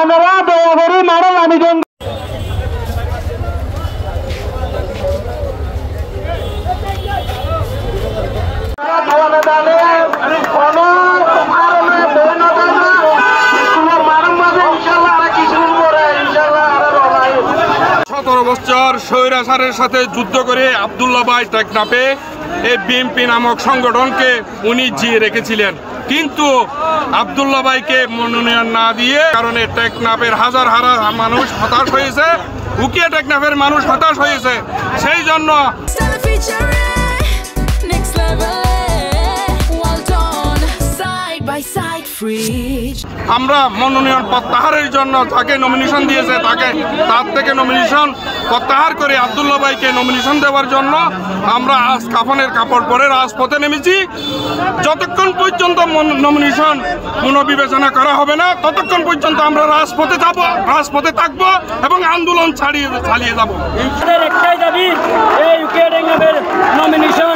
আমরা দয়া করে মারা রানীগঞ্জ বছর স্বৈরাচারের সাথে যুদ্ধ করে আব্দুল্লাহ ভাই টেকনাফে এই বিএনপি নামক সংগঠনকে উনি জিয়ে রেখেছিলেন, কিন্তু আব্দুল্লাহ ভাইকে মনোনয়ন না দিয়ে কারণে টেকনাফের হাজার হাজার মানুষ হতাশ হয়েছে, উকিয়া টেকনাফের মানুষ হতাশ হয়েছে। সেই জন্য আমরা মনোনয়ন প্রত্যাহারের জন্য যাকে নমিনেশন দিয়েছে তার থেকে নমিনেশন প্রত্যাহার করে আব্দুল্লাহ ভাইকে নমিনেশন দেওয়ার জন্য আমরা আজ কাফনের কাপড় পরে রাজপথে নেমেছি। যতক্ষণ পর্যন্ত নমিনেশন পুনর্বিবেচনা করা হবে না ততক্ষণ পর্যন্ত আমরা রাজপথে যাব, রাজপথে থাকবো এবং আন্দোলন চালিয়ে যাব। একটাই দাবি, এই উকিয়া টেকনাফের নমিনেশন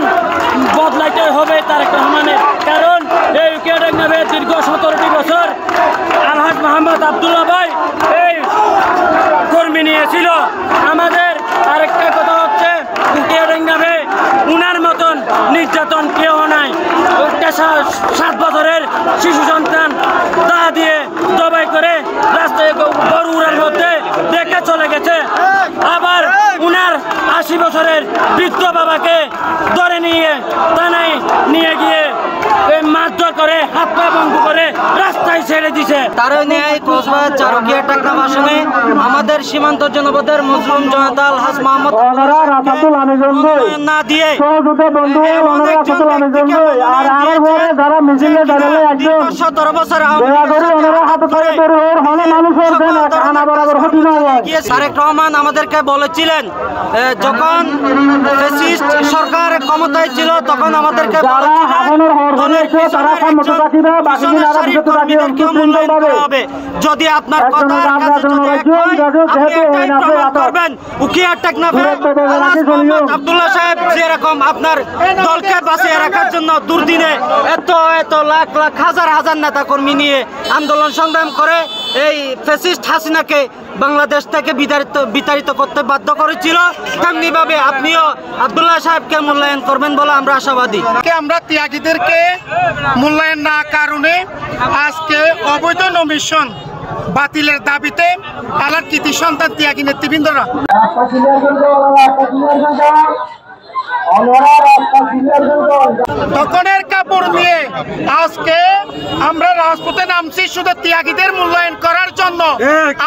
বদলাইতে হবে তারেক রহমানের, কারণ এই উকিয়া টেকনাফের দীর্ঘ 17টি বছর আলহাজ মোহাম্মদ আব্দুল্লাহ ভাই এই কর্মী নিয়েছিল। আমাদের আরেকটা কথা হচ্ছে উকিয়া টেকনাফে উনার মতন নির্যাতন কেউ নাই। একটা 7 বছরের শিশু সন্তান দা দিয়ে জবাই করে রাস্তায় গরু উড়ার মধ্যে রেখে চলে গেছে। আবার উনার 80 বছরের বৃদ্ধ বাবাকে ধরে নিয়ে থানায় নিয়ে গিয়ে মারধর করে হাত পা বন্ধ করে রাস্তায় ছেড়ে দিছে। তার ন্যায় কক্সবাজার চারুকিয়া টেকনাফ আসনে আমাদের সীমান্ত জনপদের মুসলিম জনতা আলহাজ মোহাম্মদ না দিয়ে 17 বছর তারেক রহমান আমাদেরকে বলেছিলেন, যখন সরকার ক্ষমতায় ছিল তখন আমাদেরকে যদি আপনার কথার কাছে করবেন উকিয়া টেকনাফে আব্দুল্লাহ সাহেব যেরকম আপনার দলকে বাঁচিয়ে রাখার জন্য দুর্দিনে এত লাখ লাখ হাজার হাজার নেতা কর্মী নিয়ে আন্দোলন সংগ্রাম করে এই ফ্যাসিস্ট হাসিনাকে বাংলাদেশ থেকে বিতাড়িত করতে বাধ্য করেছিল, তেমনি ভাবে আপনিও আব্দুল্লাহ সাহেবকে মূল্যায়ন করবেন বলে আমরা আশাবাদী। আমরা ত্যাগীদেরকে মূল্যায়ন না কারণে আজকে অবৈধ নমিশন বাতিলের দাবিতে আলার কৃতি সন্তান ত্যাগী নেতৃবৃন্দরা দখনের কাপড় নিয়ে আজকে আমরা রাজপথে নামছি শুধু ত্যাগীদের মূল্যায়ন করার জন্য।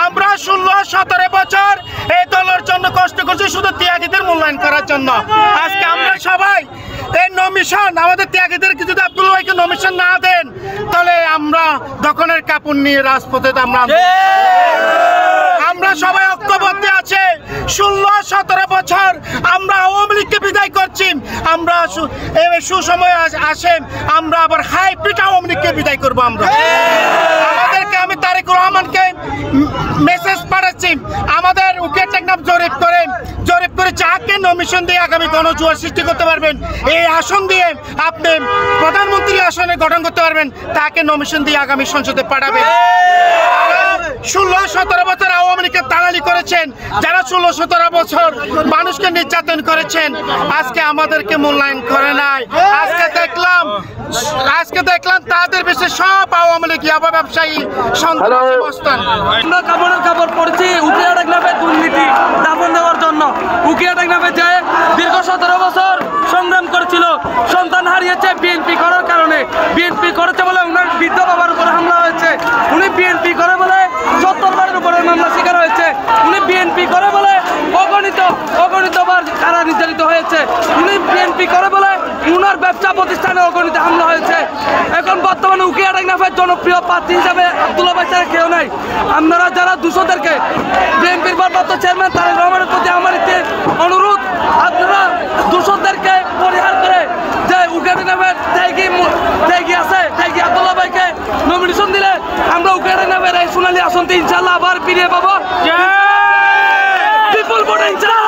আমরা 16-17 বছর এই দলের জন্য কষ্ট করছি শুধু ত্যাগীদের মূল্যায়ন করার জন্য। আজকে আমরা সবাই এই নমিশন আমাদের ত্যাগীদের যদি আব্দুল্লাহ ভাইকে নমিশন না দেন তাহলে আমরা দখনের কাপড় নিয়ে রাজপথে আমরা সবাই ঐক্যবদ্ধ আছে। 16-17 বছর আমরা আওয়ামী লীগকে বিদায় করছি, আমরা সুসময় আসে আমরা আবার হাইব্রিড আওয়ামী লীগকে বিদায় করবো। আমাদেরকে আমি তারেক রহমানকে মেসেজ পাঠাচ্ছি, আমাদের উকিয়া টেকনাফ জরিপ করে যাকে নমিশন দিয়ে আগামী গণজোয়ার সৃষ্টি করতে পারবেন, এই আসন দিয়ে আপনি প্রধানমন্ত্রী আসনে গঠন করতে পারবেন, তাকে নমিশন দিয়ে আগামী সংসদে পাঠাবেন। 16-17 বছর আওয়ামী লীগকে দালালি করেছেন, যারা 16-17 বছর মানুষকে নির্যাতন করেছেন, আজকে আমাদেরকে মূল্যায়ন করে নাই। আজকে দেখলাম তাদের বেশি সব আওয়ামী লীগ ব্যবসায়ী সন্তান। আমরা কাপড়ের কাপড় পড়ছি উকিয়া টেকনাফে দুর্নীতি দাফন দেওয়ার জন্য। উকিয়া টেকনাফে যে দীর্ঘ 17 বছর সংগ্রাম করেছিল, সন্তান হারিয়েছে বিএনপি করার কারণে। বিএনপি করেছে বলে উনার বৃদ্ধ বাবার উপরে হামলা হয়েছে, উনি বিএনপি করে বলে 70 বারের উপরে মামলা শিকার হয়েছে, উনি বিএনপি করে বলে অগণিতবার কারা নির্যাতিত হয়েছে, উনি বিএনপি করে বলে উনার ব্যবসা প্রতিষ্ঠানে অগণিত হামলা হয়েছে। এখন বর্তমানে উকিয়া টেকনাফের জনপ্রিয় প্রার্থী হিসাবে আব্দুল্লাহ ভাই ছাড়া কেউ নাই। আপনারা যারা দূষণদেরকে বিএনপির ভারপ্রাপ্ত চেয়ারম্যান তারেক রহমানের প্রতি আমার একটি অনুরোধ, আপনারা দূষণদেরকে পরিহার করে যে উকিয়া টেকনাফের ত্যাগী আছে ত্যাগী আব্দুল্লাহ ভাইকে নমিনেশন দিলে আমরা উকিয়া টেকনাফের এই সোনালী আসনটি ইনশাল্লাহ আবার ফিরিয়ে পাবো। বিপুল ভোটে ইনশাল্লাহ।